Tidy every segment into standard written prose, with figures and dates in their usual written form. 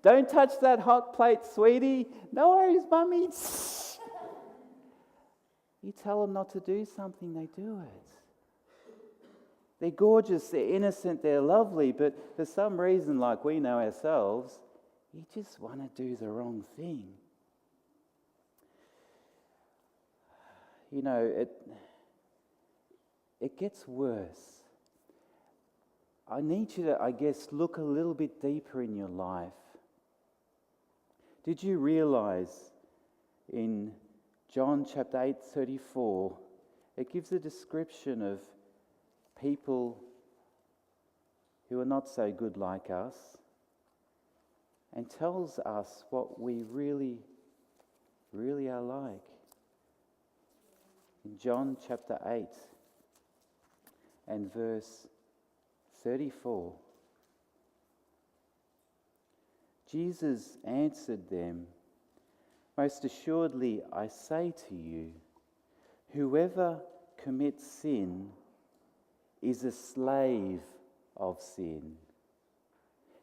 Don't touch that hot plate, sweetie. No worries, mummy. You tell them not to do something, they do it. They're gorgeous, they're innocent, they're lovely, but for some reason, like we know ourselves, you just want to do the wrong thing. You know, it gets worse. I need you to, I guess, look a little bit deeper in your life. Did you realize in John chapter 8:34, it gives a description of people who are not so good like us and tells us what we really, really are like. In John chapter 8 and verse 34, Jesus answered them, "Most assuredly I say to you, whoever commits sin is a slave of sin.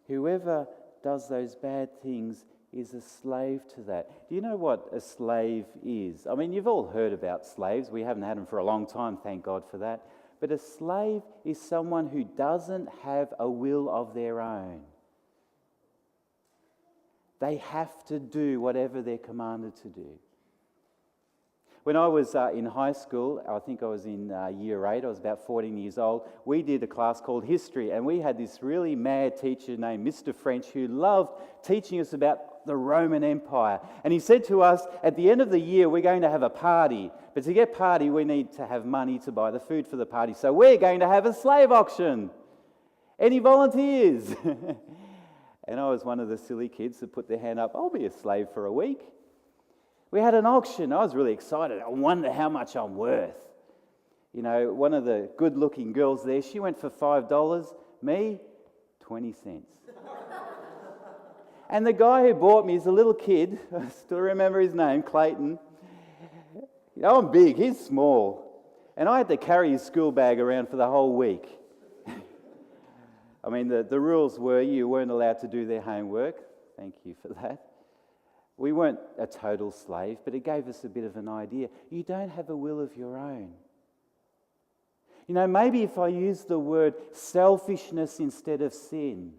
Whoever does those bad things is a slave to that." Do you know what a slave is? I mean, you've all heard about slaves. We haven't had them for a long time, thank God for that. But a slave is someone who doesn't have a will of their own. They have to do whatever they're commanded to do. When I was in high school, I think I was in year 8, I was about 14 years old, we did a class called History, and we had this really mad teacher named Mr. French who loved teaching us about the Roman Empire. And he said to us, at the end of the year, we're going to have a party. But to get party, we need to have money to buy the food for the party. So we're going to have a slave auction. Any volunteers? And I was one of the silly kids that put their hand up, I'll be a slave for a week. We had an auction. I was really excited. I wonder how much I'm worth. You know, one of the good-looking girls there, she went for $5. Me, 20 cents. And the guy who bought me is a little kid. I still remember his name, Clayton. You know, I'm big. He's small. And I had to carry his school bag around for the whole week. I mean, the rules were you weren't allowed to do their homework. Thank you for that. We weren't a total slave, but it gave us a bit of an idea. You don't have a will of your own. You know, maybe if I use the word selfishness instead of sin,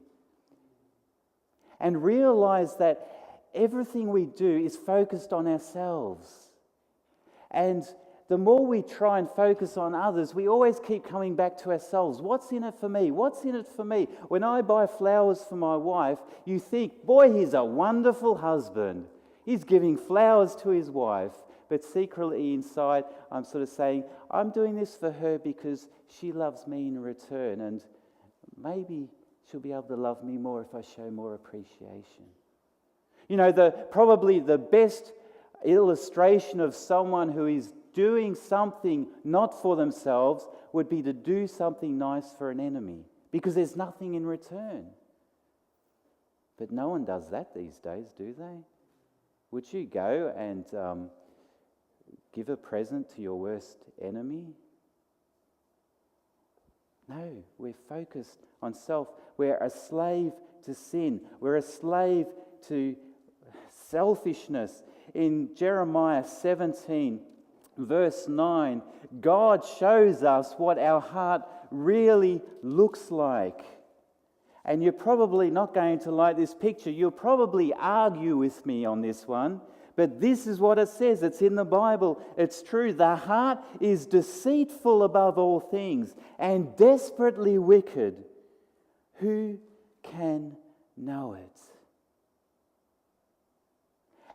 and realize that everything we do is focused on ourselves. And the more we try and focus on others, we always keep coming back to ourselves. What's in it for me? What's in it for me? When I buy flowers for my wife, you think, boy, he's a wonderful husband. He's giving flowers to his wife. But secretly inside, I'm sort of saying, I'm doing this for her because she loves me in return. And maybe she'll be able to love me more if I show more appreciation. You know, probably the best illustration of someone who is doing something not for themselves would be to do something nice for an enemy, because there's nothing in return. But no one does that these days, do they? Would you go and give a present to your worst enemy? No, we're focused on self. We're a slave to sin. We're a slave to selfishness. In Jeremiah 17, verse 9, God shows us what our heart really looks like. And you're probably not going to like this picture. You'll probably argue with me on this one. But this is what it says. It's in the Bible. It's true. The heart is deceitful above all things and desperately wicked. Who can know it?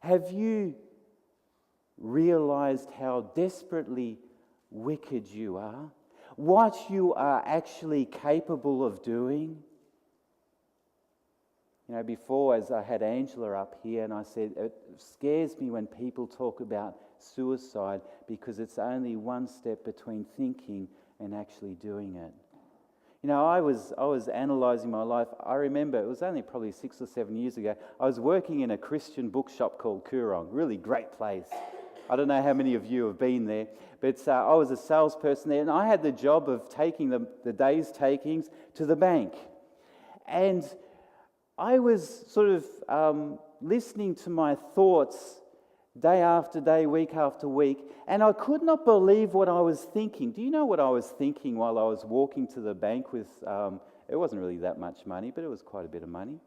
Have you realized how desperately wicked you are? What you are actually capable of doing? You know, before, as I had Angela up here, and I said, it scares me when people talk about suicide because it's only one step between thinking and actually doing it. You know, I was analysing my life. I remember, it was only probably 6 or 7 years ago, I was working in a Christian bookshop called Coorong, really great place. I don't know how many of you have been there, but I was a salesperson there, and I had the job of taking the day's takings to the bank. And I was sort of listening to my thoughts day after day, week after week, and I could not believe what I was thinking. Do you know what I was thinking while I was walking to the bank with, it wasn't really that much money, but it was quite a bit of money.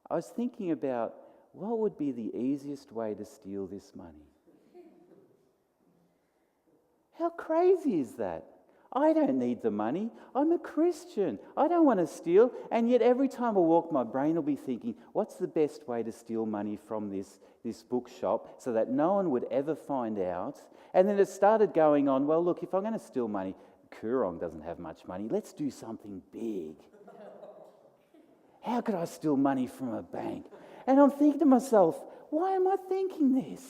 I was thinking about what would be the easiest way to steal this money. How crazy is that? I don't need the money. I'm a Christian. I don't want to steal. And yet every time I walk, my brain will be thinking, what's the best way to steal money from this bookshop so that no one would ever find out? And then it started going on, well, look, if I'm going to steal money, Coorong doesn't have much money. Let's do something big. How could I steal money from a bank? And I'm thinking to myself, why am I thinking this?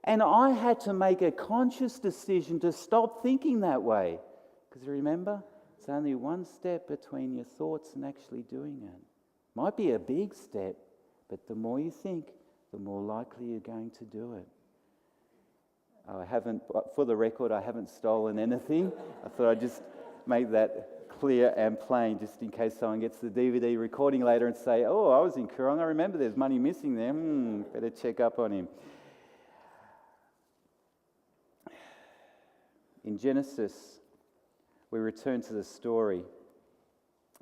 And I had to make a conscious decision to stop thinking that way. Because remember, it's only one step between your thoughts and actually doing it. Might be a big step, but the more you think, the more likely you're going to do it. For the record, I haven't stolen anything. I thought I'd just make that clear and plain, just in case someone gets the DVD recording later and say, oh, I was in Coorong, I remember there's money missing there. Better check up on him. In Genesis, we return to the story.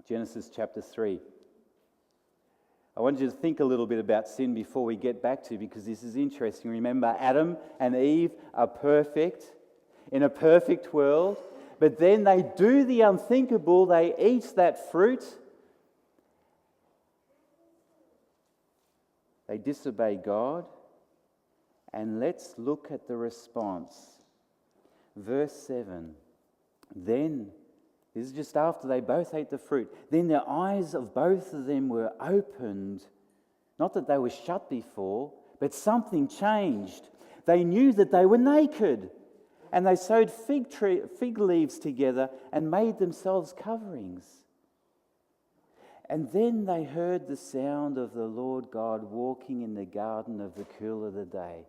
Genesis chapter 3. I want you to think a little bit about sin before we get back to, because this is interesting. Remember, Adam and Eve are perfect, in a perfect world, but then they do the unthinkable. They eat that fruit. They disobey God. And let's look at the response. Verse 7, then, this is just after they both ate the fruit, then the eyes of both of them were opened. Not that they were shut before, but something changed. They knew that they were naked, and they sewed fig leaves together and made themselves coverings. And then they heard the sound of the Lord God walking in the garden of the cool of the day.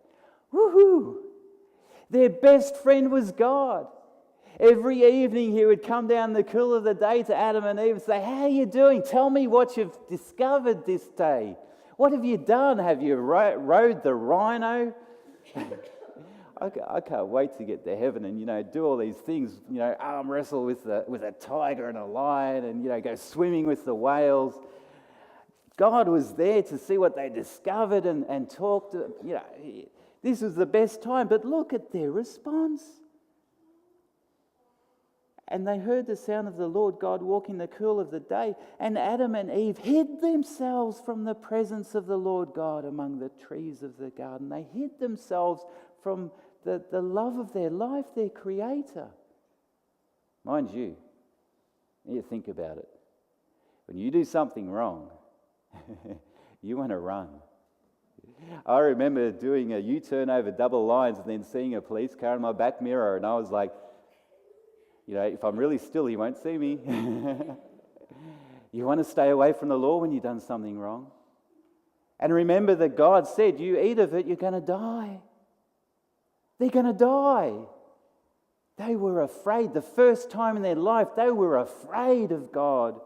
Woohoo! Their best friend was God. Every evening he would come down the cool of the day to Adam and Eve and say, how are you doing? Tell me what you've discovered this day. What have you done? Have you rode the rhino? I can't wait to get to heaven and, do all these things, arm wrestle with a tiger and a lion and, go swimming with the whales. God was there to see what they discovered and talk to, this was the best time, but look at their response. And they heard the sound of the Lord God walking in the cool of the day, and Adam and Eve hid themselves from the presence of the Lord God among the trees of the garden. They hid themselves from the love of their life, their Creator. Mind you, you think about it. When you do something wrong, you want to run. I remember doing a U-turn over double lines and then seeing a police car in my back mirror, and I was like, if I'm really still, he won't see me. You want to stay away from the law when you've done something wrong. And remember that God said, you eat of it, you're going to die. They're going to die. They were afraid. The first time in their life, they were afraid of God.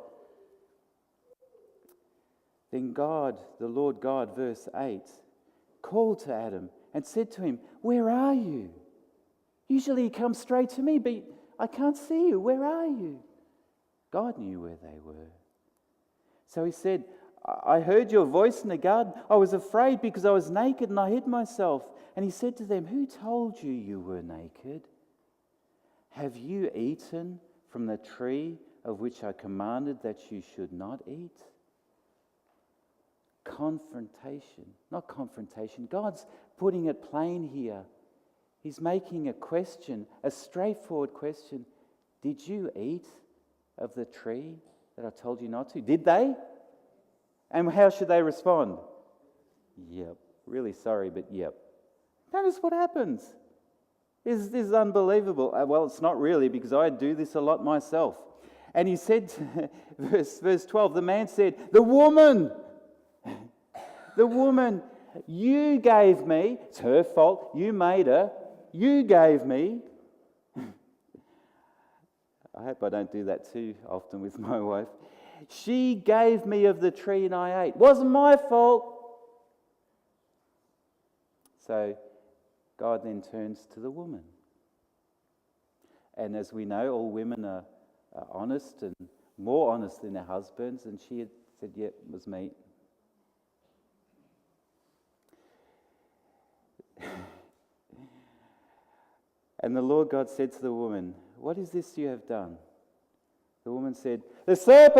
Then God, the Lord God, verse 8, called to Adam and said to him, where are you? Usually he comes straight to me, but I can't see you. Where are you? God knew where they were. So he said, I heard your voice in the garden. I was afraid because I was naked and I hid myself. And he said to them, who told you you were naked? Have you eaten from the tree of which I commanded that you should not eat? Confrontation, not confrontation. God's putting it plain here. He's making a question, a straightforward question. Did you eat of the tree that I told you not to? Did they? And how should they respond? Yep. Really sorry, but yep. Notice what happens. This is unbelievable. Well, it's not really, because I do this a lot myself. And he said, verse 12, the man said, the woman you gave me, it's her fault, you made her, you gave me. I hope I don't do that too often with my wife. She gave me of the tree and I ate. Wasn't my fault. So God then turns to the woman. And as we know, all women are honest and more honest than their husbands. And she had said, yep, it was me. And the Lord God said to the woman, what is this you have done? The woman said, the serpent